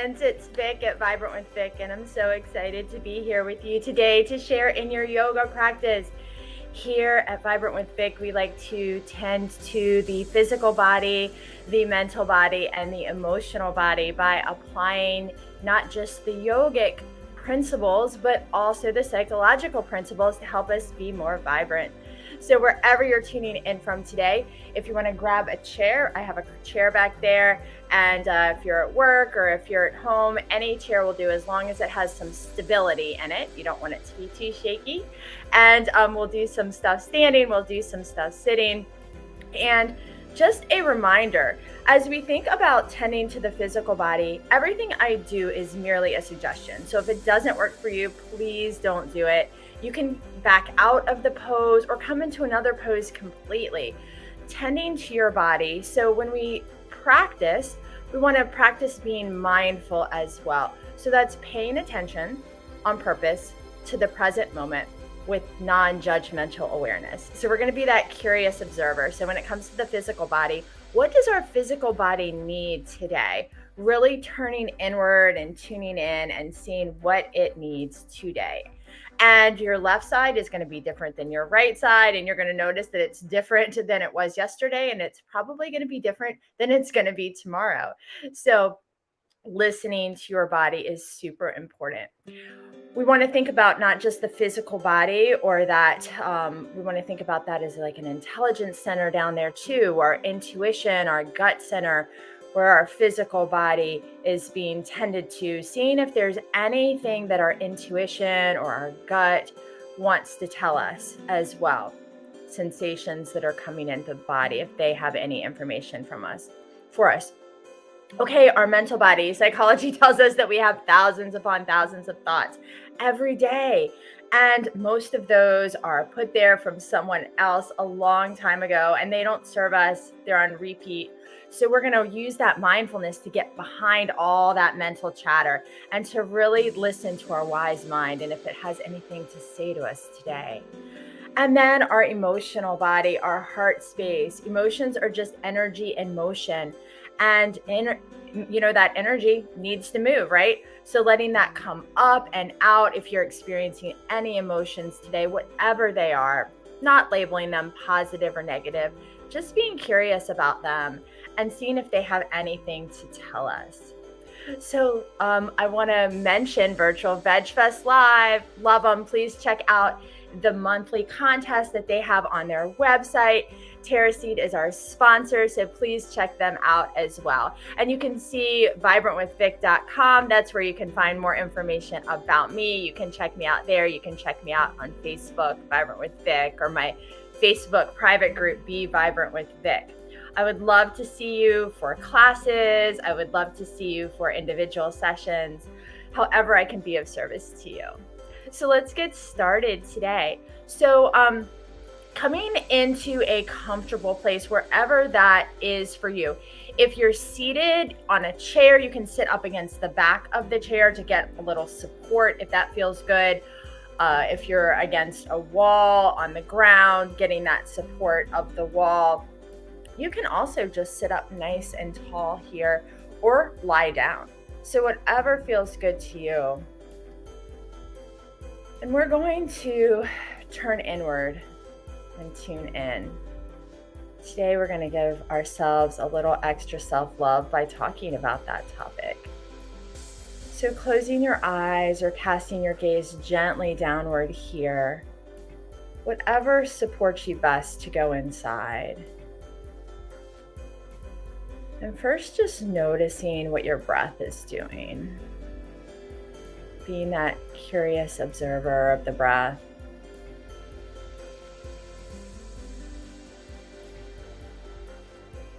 friends, it's Vic at Vibrant with Vic, and I'm so excited to be here with you today to share in your yoga practice. Here at Vibrant with Vic, we like to tend to the physical body, the mental body, and the emotional body by applying not just the yogic principles, but also the psychological principles to help us be more vibrant. So wherever you're tuning in from today, if you want to grab a chair, I have a chair back there. And if you're at work or if you're at home, any chair will do as long as it has some stability in it. You don't want it to be too shaky. And we'll do some stuff standing, we'll do some stuff sitting. And just a reminder, as we think about tending to the physical body, everything I do is merely a suggestion. So if it doesn't work for you, please don't do it. You can back out of the pose or come into another pose completely. Tending to your body. So when we practice, we want to practice being mindful as well. So that's paying attention on purpose to the present moment with non-judgmental awareness. So we're going to be that curious observer. So when it comes to the physical body, what does our physical body need today? Really turning inward and tuning in and seeing what it needs today. And your left side is going to be different than your right side. And you're going to notice that it's different than it was yesterday. And it's probably going to be different than it's going to be tomorrow. So listening to your body is super important. We want to think about not just the physical body, or that we want to think about that as like an intelligence center down there too, our intuition, our gut center, where our physical body is being tended to, seeing if there's anything that our intuition or our gut wants to tell us as well. Sensations that are coming into the body, if they have any information for us. Okay, our mental body. Psychology tells us that we have thousands upon thousands of thoughts every day. And most of those are put there from someone else a long time ago, and they don't serve us. They're on repeat. So we're going to use that mindfulness to get behind all that mental chatter and to really listen to our wise mind and if it has anything to say to us today. And then our emotional body, our heart space. Emotions are just energy in motion. And that energy needs to move, right? So letting that come up and out. If you're experiencing any emotions today, whatever they are, not labeling them positive or negative, just being curious about them and seeing if they have anything to tell us. So I want to mention Virtual Veg Fest Live. Love them. Please check out the monthly contest that they have on their website. TerraSeed is our sponsor, so please check them out as well. And you can see vibrantwithvic.com. That's where you can find more information about me. You can check me out there. You can check me out on Facebook, Vibrant with Vic, or my Facebook private group, Be Vibrant with Vic. I would love to see you for classes. I would love to see you for individual sessions, however I can be of service to you. So let's get started today. So coming into a comfortable place, wherever that is for you. If you're seated on a chair, you can sit up against the back of the chair to get a little support if that feels good. If you're against a wall on the ground, getting that support of the wall. You can also just sit up nice and tall here or lie down. So whatever feels good to you. And we're going to turn inward and tune in. Today we're going to give ourselves a little extra self-love by talking about that topic. So closing your eyes or casting your gaze gently downward here. Whatever supports you best to go inside. And first just noticing what your breath is doing. Being that curious observer of the breath.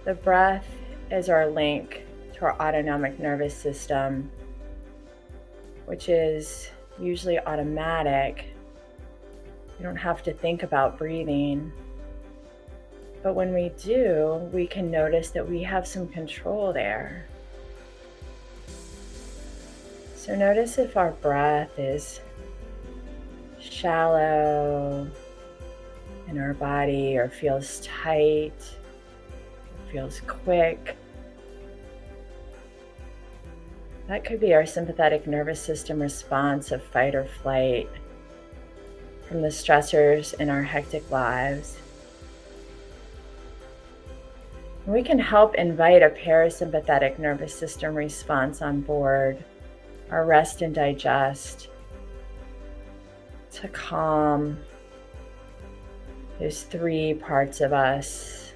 The breath is our link to our autonomic nervous system, which is usually automatic. You don't have to think about breathing. But when we do, we can notice that we have some control there. So notice if our breath is shallow in our body or feels tight, feels quick. That could be our sympathetic nervous system response of fight or flight from the stressors in our hectic lives. And we can help invite a parasympathetic nervous system response on board, our rest and digest, to calm those three parts of us: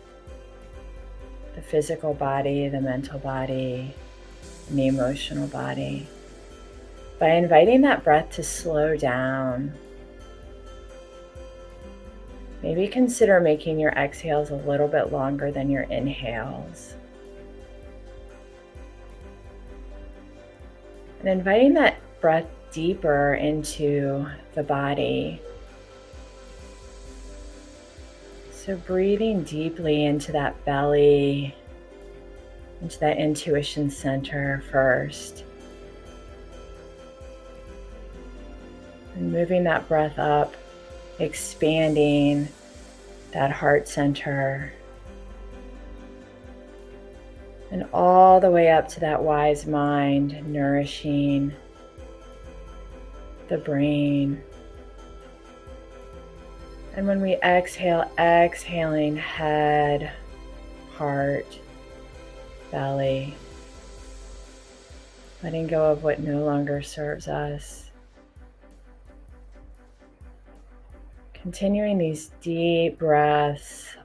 the physical body, the mental body, and the emotional body, by inviting that breath to slow down. Maybe consider making your exhales a little bit longer than your inhales. And inviting that breath deeper into the body. So breathing deeply into that belly, into that intuition center first. And moving that breath up, expanding that heart center. And all the way up to that wise mind, nourishing the brain. And when we exhale, exhaling head, heart, belly, letting go of what no longer serves us. Continuing these deep breaths,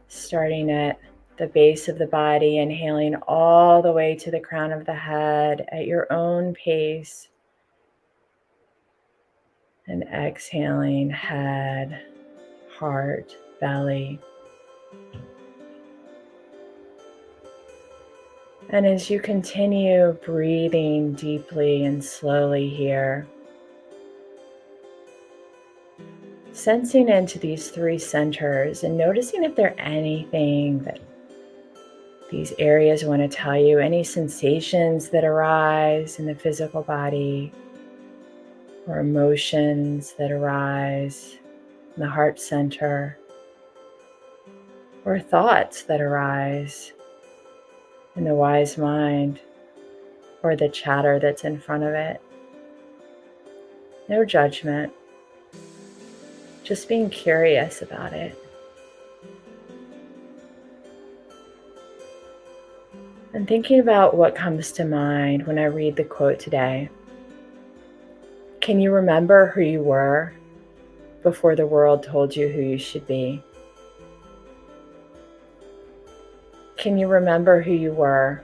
starting at the base of the body, inhaling all the way to the crown of the head at your own pace. And exhaling head, heart, belly. And as you continue breathing deeply and slowly here, sensing into these three centers and noticing if there's anything that these areas want to tell you, any sensations that arise in the physical body, or emotions that arise in the heart center, or thoughts that arise in the wise mind, or the chatter that's in front of it. No judgment, just being curious about it. And thinking about what comes to mind when I read the quote today. Can you remember who you were before the world told you who you should be? Can you remember who you were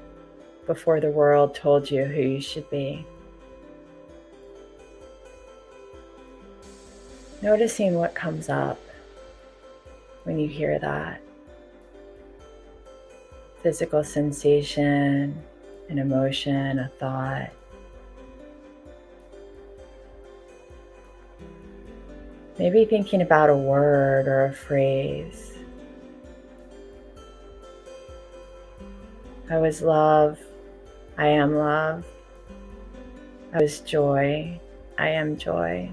before the world told you who you should be? Noticing what comes up when you hear that. Physical sensation, an emotion, a thought. Maybe thinking about a word or a phrase. I was love, I am love. I was joy, I am joy.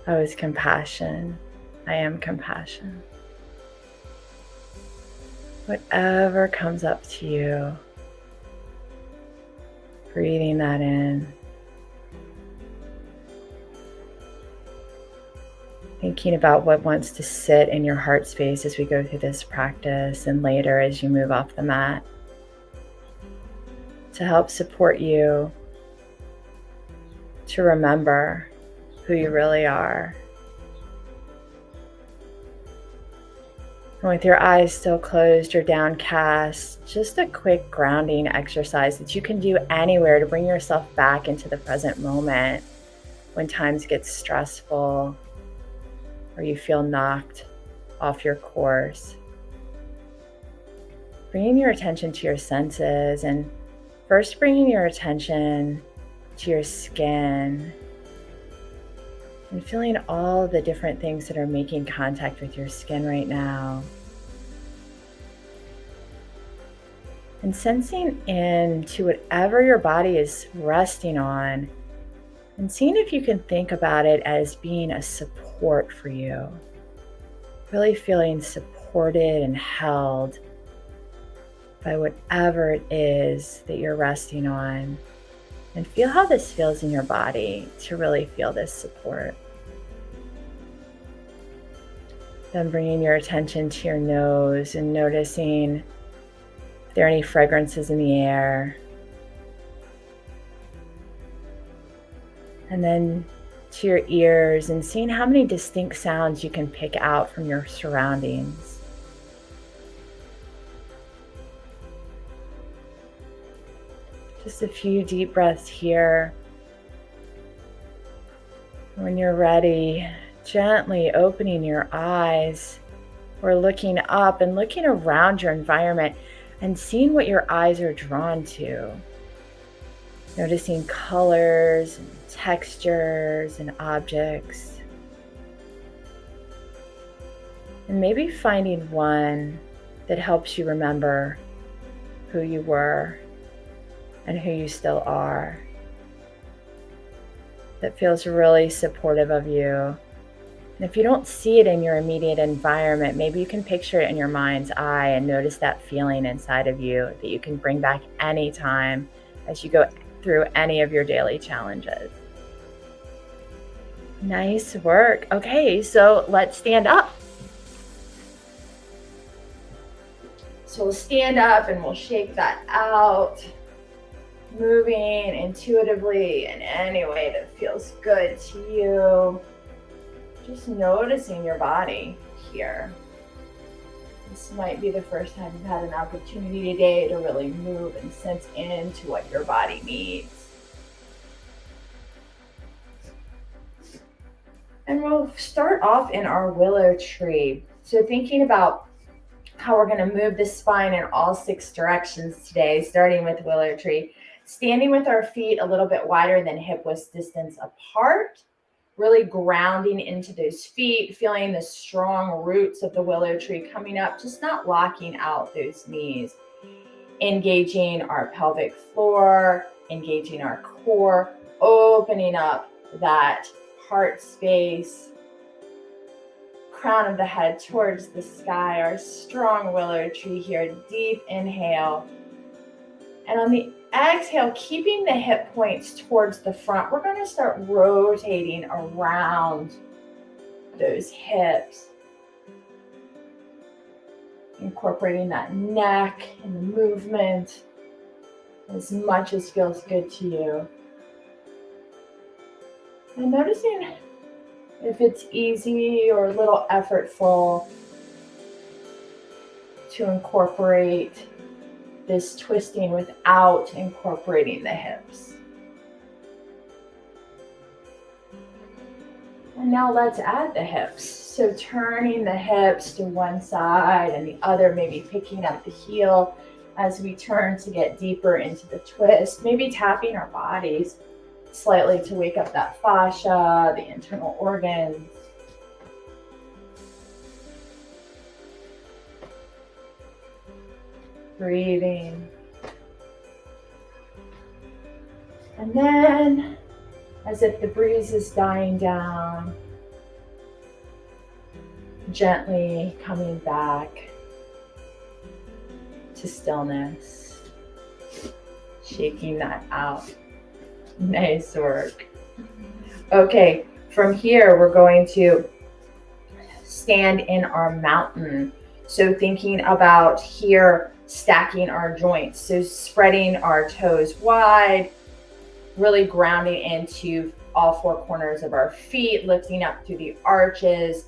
I was compassion, I am compassion. Whatever comes up to you, breathing that in. Thinking about what wants to sit in your heart space as we go through this practice and later as you move off the mat, to help support you to remember who you really are. And with your eyes still closed or downcast, just a quick grounding exercise that you can do anywhere to bring yourself back into the present moment when times get stressful or you feel knocked off your course. Bringing your attention to your senses, and first bringing your attention to your skin and feeling all the different things that are making contact with your skin right now. And sensing into whatever your body is resting on, and seeing if you can think about it as being a support for you. Really feeling supported and held by whatever it is that you're resting on. And feel how this feels in your body to really feel this support. Then bringing your attention to your nose and noticing if there are any fragrances in the air. And then to your ears and seeing how many distinct sounds you can pick out from your surroundings. Just a few deep breaths here. When you're ready, gently opening your eyes or looking up and looking around your environment and seeing what your eyes are drawn to. Noticing colors and textures and objects. And maybe finding one that helps you remember who you were and who you still are. That feels really supportive of you. And if you don't see it in your immediate environment, maybe you can picture it in your mind's eye and notice that feeling inside of you that you can bring back anytime as you go through any of your daily challenges. Nice work. Okay, so let's stand up. So we'll stand up and we'll shake that out. Moving intuitively in any way that feels good to you. Just noticing your body here. This might be the first time you've had an opportunity today to really move and sense into what your body needs. And we'll start off in our willow tree. So thinking about how we're going to move the spine in all 6 directions today, starting with willow tree. Standing with our feet a little bit wider than hip width distance apart, really grounding into those feet, feeling the strong roots of the willow tree coming up, just not locking out those knees. Engaging our pelvic floor, engaging our core, opening up that heart space, crown of the head towards the sky, our strong willow tree here. Deep inhale. And on the exhale, keeping the hip points towards the front, we're going to start rotating around those hips. Incorporating that neck and the movement as much as feels good to you. And noticing if it's easy or a little effortful to incorporate this twisting without incorporating the hips. And now let's add the hips. So turning the hips to one side and the other, maybe picking up the heel as we turn to get deeper into the twist, maybe tapping our bodies slightly to wake up that fascia, the internal organs. Breathing. And then, as if the breeze is dying down, gently coming back to stillness, shaking that out. Nice work. Okay, from here, we're going to stand in our mountain. So thinking about here, stacking our joints. So spreading our toes wide, really grounding into all 4 corners of our feet, lifting up through the arches,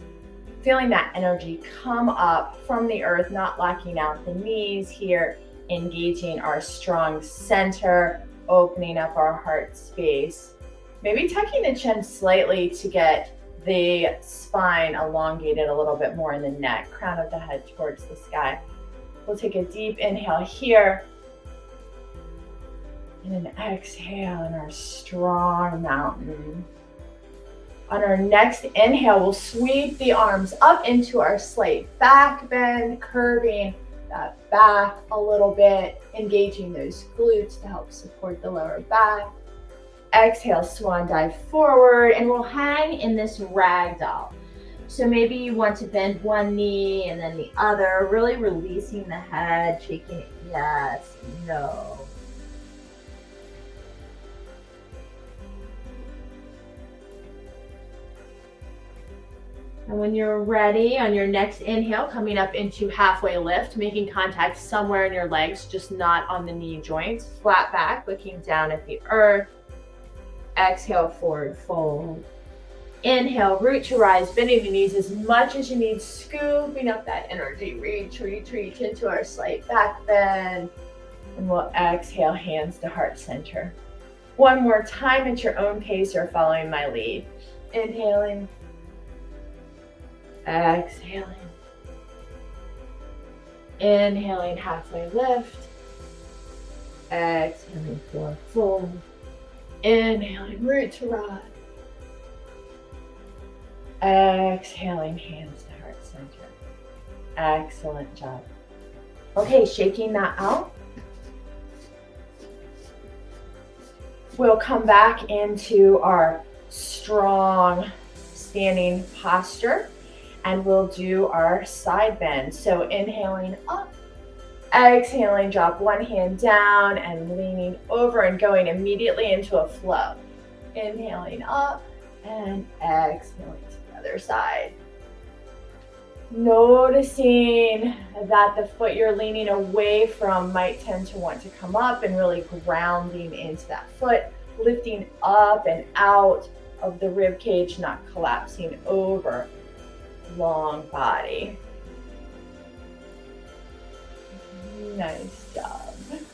feeling that energy come up from the earth, not locking out the knees here, engaging our strong center, opening up our heart space. Maybe tucking the chin slightly to get the spine elongated a little bit more in the neck, crown of the head towards the sky. We'll take a deep inhale here and an exhale in our strong mountain. On our next inhale, we'll sweep the arms up into our slight back bend, curving that back a little bit, engaging those glutes to help support the lower back. Exhale, swan dive forward, and we'll hang in this ragdoll. So maybe you want to bend one knee and then the other, really releasing the head, shaking it, yes, no. And when you're ready, on your next inhale, coming up into halfway lift, making contact somewhere in your legs, just not on the knee joints. Flat back, looking down at the earth. Exhale, forward fold. Inhale, root to rise, bending the knees as much as you need, scooping up that energy. Reach, reach, reach into our slight back bend. And we'll exhale, hands to heart center. One more time at your own pace or following my lead. Inhaling. Exhaling. Inhaling, halfway lift. Exhaling, forward fold. Inhaling, root to rise. Exhaling, hands to heart center. Excellent job. Okay, shaking that out. We'll come back into our strong standing posture and we'll do our side bend. So inhaling up, exhaling, drop one hand down and leaning over and going immediately into a flow. Inhaling up and exhaling to the other side. Noticing that the foot you're leaning away from might tend to want to come up and really grounding into that foot, lifting up and out of the rib cage, not collapsing over. Long body. Nice job.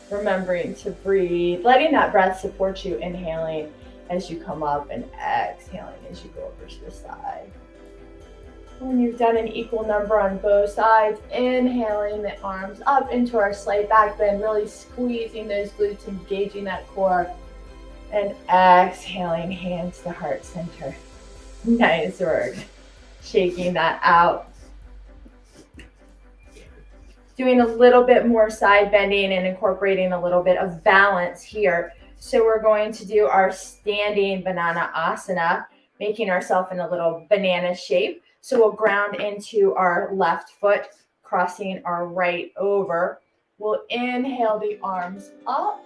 Remembering to breathe, letting that breath support you, inhaling as you come up and exhaling as you go over to the side. When you've done an equal number on both sides, inhaling the arms up into our slight back bend, really squeezing those glutes, engaging that core, and exhaling, hands to heart center. Nice work. Shaking that out. Doing a little bit more side bending and incorporating a little bit of balance here. So we're going to do our standing banana asana, making ourselves in a little banana shape. So we'll ground into our left foot, crossing our right over. We'll inhale the arms up,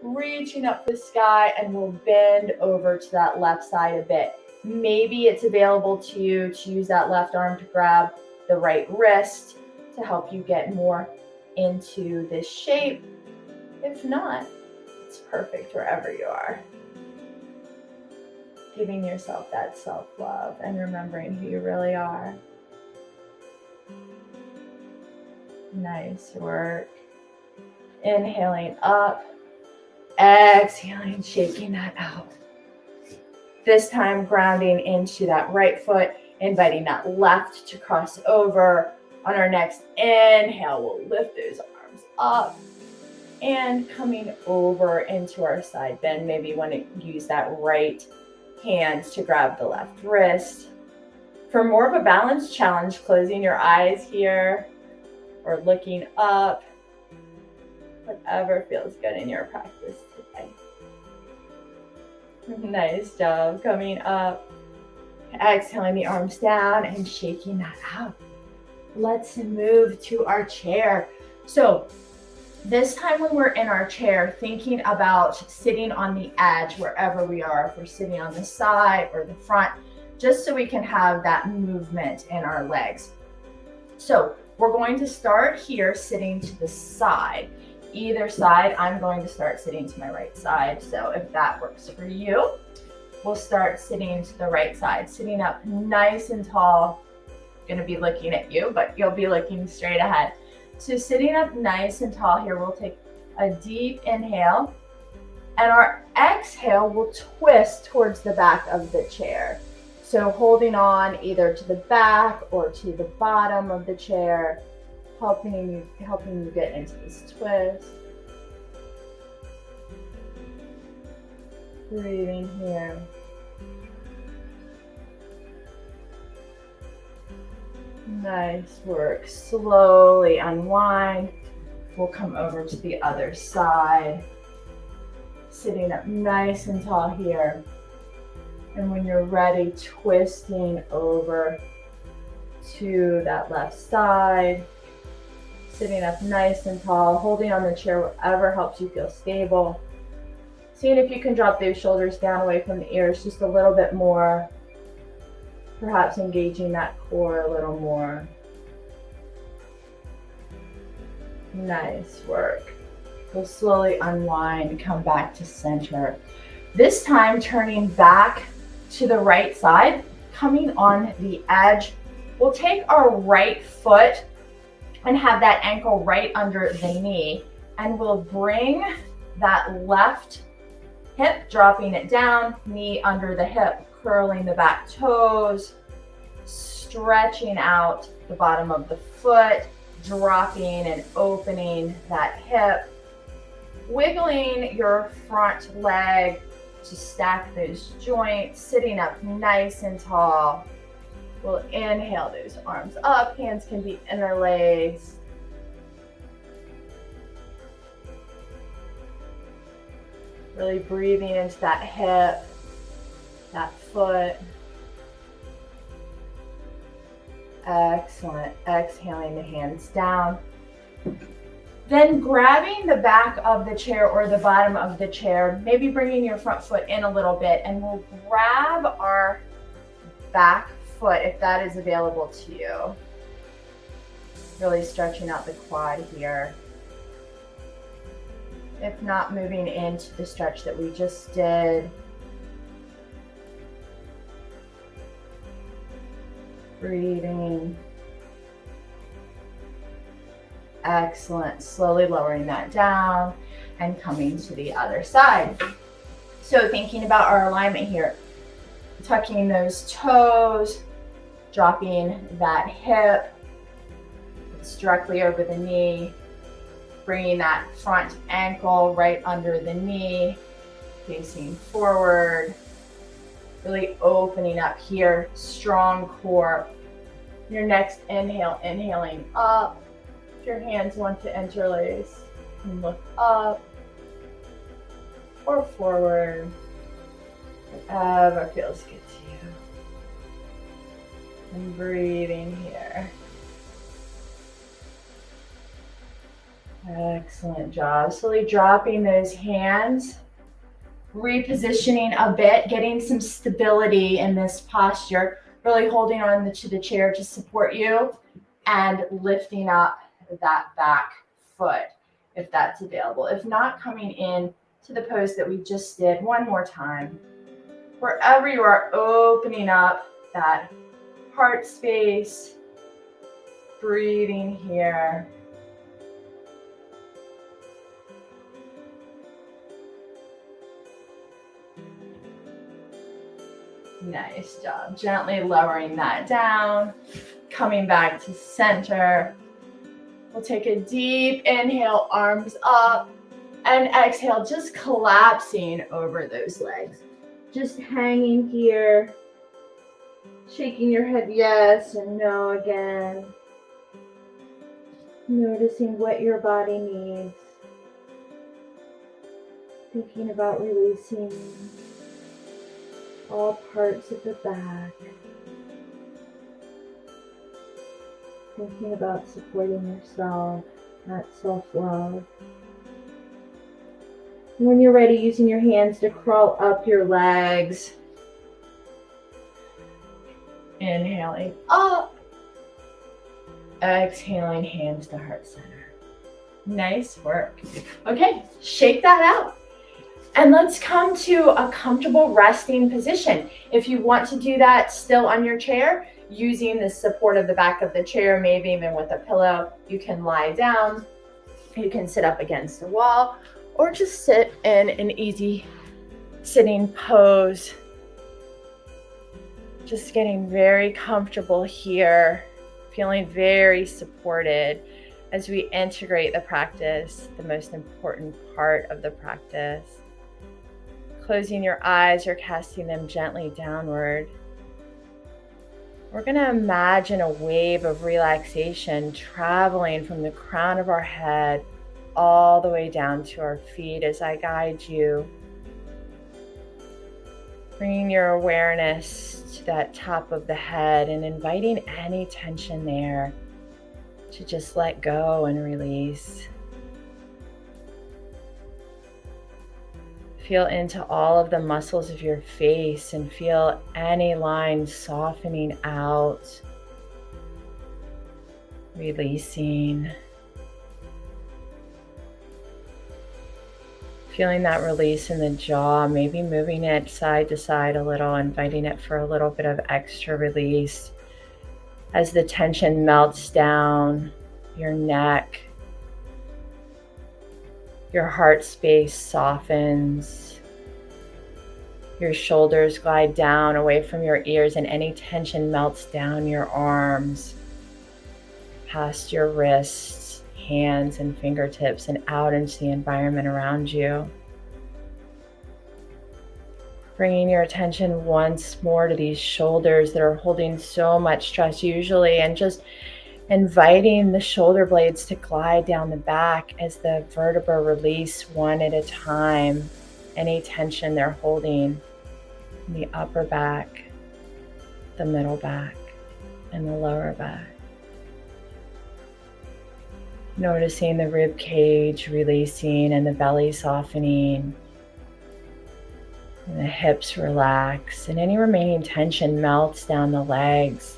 reaching up the sky, and we'll bend over to that left side a bit. Maybe it's available to you to use that left arm to grab the right wrist to help you get more into this shape. If not, it's perfect wherever you are. Giving yourself that self-love and remembering who you really are. Nice work. Inhaling up, exhaling, shaking that out. This time grounding into that right foot, inviting that left to cross over. On our next inhale, we'll lift those arms up and coming over into our side bend. Maybe you want to use that right hand to grab the left wrist. For more of a balance challenge, closing your eyes here or looking up, whatever feels good in your practice today. Nice job. Coming up, exhaling the arms down and shaking that out. Let's move to our chair. So this time when we're in our chair, thinking about sitting on the edge wherever we are, if we're sitting on the side or the front, just so we can have that movement in our legs. So we're going to start here sitting to the side. Either side, I'm going to start sitting to my right side. So if that works for you, we'll start sitting to the right side, sitting up nice and tall. I'm gonna be looking at you, but you'll be looking straight ahead. So sitting up nice and tall here, we'll take a deep inhale and our exhale will twist towards the back of the chair. So holding on either to the back or to the bottom of the chair, helping you get into this twist. Breathing here. Nice work. Slowly unwind. We'll come over to the other side. Sitting up nice and tall here. And when you're ready, twisting over to that left side. Sitting up nice and tall, holding on the chair, whatever helps you feel stable. Seeing if you can drop those shoulders down away from the ears just a little bit more. Perhaps engaging that core a little more. Nice work. We'll slowly unwind, come back to center. This time turning back to the right side, coming on the edge. We'll take our right foot and have that ankle right under the knee, and we'll bring that left hip, dropping it down, knee under the hip, curling the back toes, stretching out the bottom of the foot, dropping and opening that hip, wiggling your front leg to stack those joints, sitting up nice and tall. We'll inhale those arms up, hands can be interlaced. Really breathing into that hip, that foot. Excellent. Exhaling the hands down. Then grabbing the back of the chair or the bottom of the chair, maybe bringing your front foot in a little bit, and we'll grab our back foot if that is available to you. Really stretching out the quad here. If not, moving into the stretch that we just did. Breathing. Excellent. Slowly lowering that down and coming to the other side. So thinking about our alignment here, tucking those toes, dropping that hip, it's directly over the knee, bringing that front ankle right under the knee, facing forward, really opening up here, strong core. Your next inhale, inhaling up. If your hands want to interlace, and look up or forward, whatever feels good to you. And breathing here. Excellent job. Slowly dropping those hands, repositioning a bit, getting some stability in this posture, really holding on to the chair to support you and lifting up that back foot if that's available. If not, coming in to the pose that we just did one more time. Wherever you are, opening up that heart space, breathing here. Nice job. Gently lowering that down, coming back to center. We'll take a deep inhale, arms up, and exhale, just collapsing over those legs. Just hanging here, shaking your head yes and no again. Noticing what your body needs. Thinking about releasing all parts of the back. Thinking about supporting yourself, that self-love. When you're ready, using your hands to crawl up your legs. Inhaling up. Exhaling, hands to heart center. Nice work. Okay, shake that out. And let's come to a comfortable resting position. If you want to do that still on your chair, using the support of the back of the chair, maybe even with a pillow, you can lie down. You can sit up against the wall or just sit in an easy sitting pose. Just getting very comfortable here, feeling very supported as we integrate the practice, the most important part of the practice. Closing your eyes or casting them gently downward. We're going to imagine a wave of relaxation traveling from the crown of our head all the way down to our feet as I guide you. Bringing your awareness to that top of the head and inviting any tension there to just let go and release. Feel into all of the muscles of your face and feel any lines softening out, releasing. Feeling that release in the jaw, maybe moving it side to side a little, inviting it for a little bit of extra release as the tension melts down your neck. Your heart space softens. Your shoulders glide down away from your ears, and any tension melts down your arms, past your wrists, hands and fingertips, and out into the environment around you. Bringing your attention once more to these shoulders that are holding so much stress usually, and just inviting the shoulder blades to glide down the back as the vertebrae release one at a time any tension they're holding in the upper back, the middle back, and the lower back. Noticing the rib cage releasing and the belly softening, and the hips relax, and any remaining tension melts down the legs,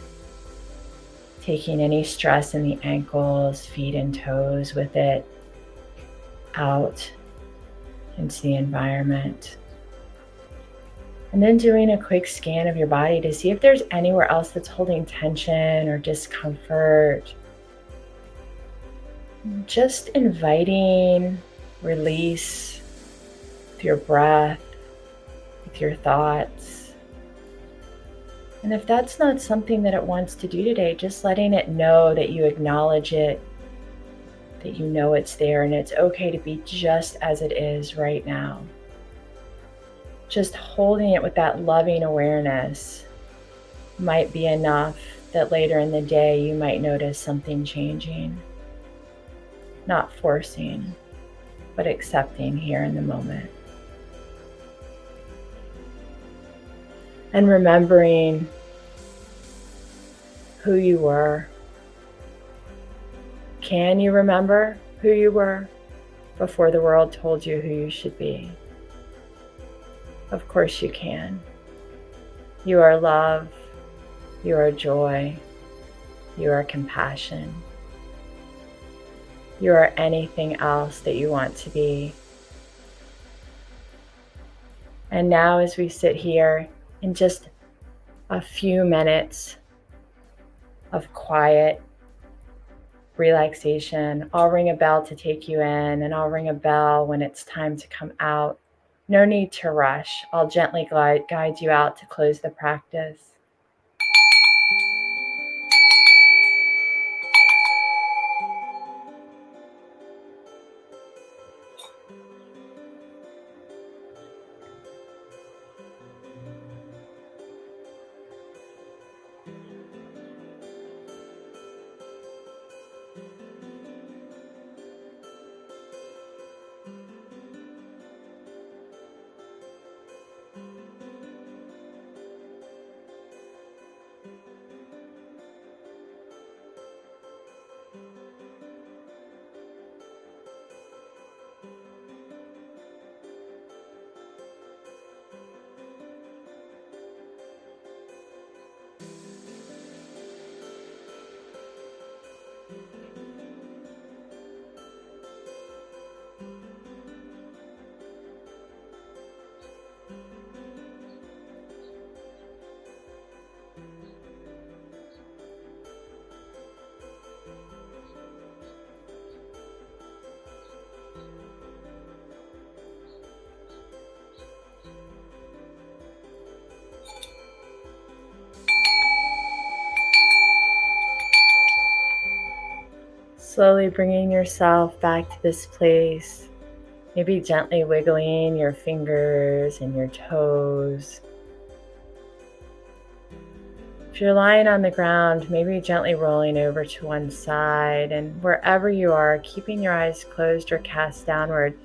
taking any stress in the ankles, feet, and toes with it out into the environment. And then doing a quick scan of your body to see if there's anywhere else that's holding tension or discomfort. Just inviting release with your breath, with your thoughts. And if that's not something that it wants to do today, just letting it know that you acknowledge it, that you know it's there, and it's okay to be just as it is right now. Just holding it with that loving awareness might be enough that later in the day you might notice something changing. Not forcing, but accepting here in the moment. And remembering who you were. Can you remember who you were before the world told you who you should be? Of course you can. You are love. You are joy. You are compassion. You are anything else that you want to be. And now as we sit here in just a few minutes of quiet relaxation, I'll ring a bell to take you in, and I'll ring a bell when it's time to come out. No need to rush. I'll gently guide you out to close the practice. Slowly bringing yourself back to this place, maybe gently wiggling your fingers and your toes. If you're lying on the ground, maybe gently rolling over to one side, and wherever you are, keeping your eyes closed or cast downward,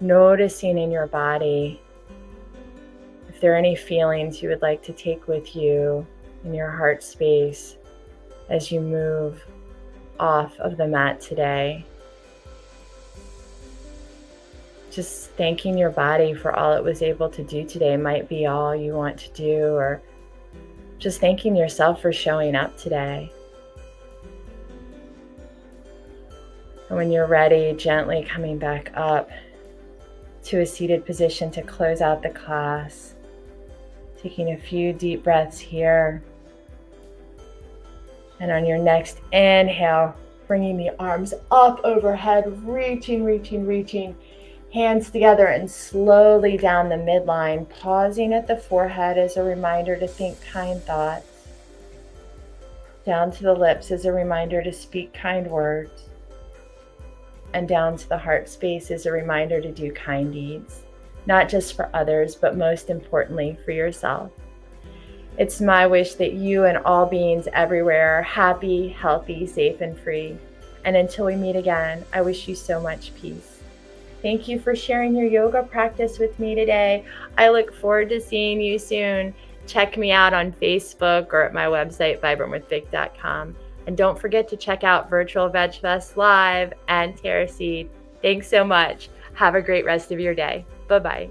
noticing in your body If there are any feelings you would like to take with you in your heart space as you move off of the mat today. Just thanking your body for all it was able to do today might be all you want to do, or just thanking yourself for showing up today. And when you're ready, gently coming back up to a seated position to close out the class. Taking a few deep breaths here. And on your next inhale, bringing the arms up overhead, reaching, hands together and slowly down the midline, pausing at the forehead as a reminder to think kind thoughts. Down to the lips as a reminder to speak kind words. And down to the heart space as a reminder to do kind deeds, not just for others, but most importantly for yourself. It's my wish that you and all beings everywhere are happy, healthy, safe, and free. And until we meet again, I wish you so much peace. Thank you for sharing your yoga practice with me today. I look forward to seeing you soon. Check me out on Facebook or at my website, vibrantwithvic.com. And don't forget to check out Virtual Veg Fest Live and Terra Seed. Thanks so much. Have a great rest of your day. Bye-bye.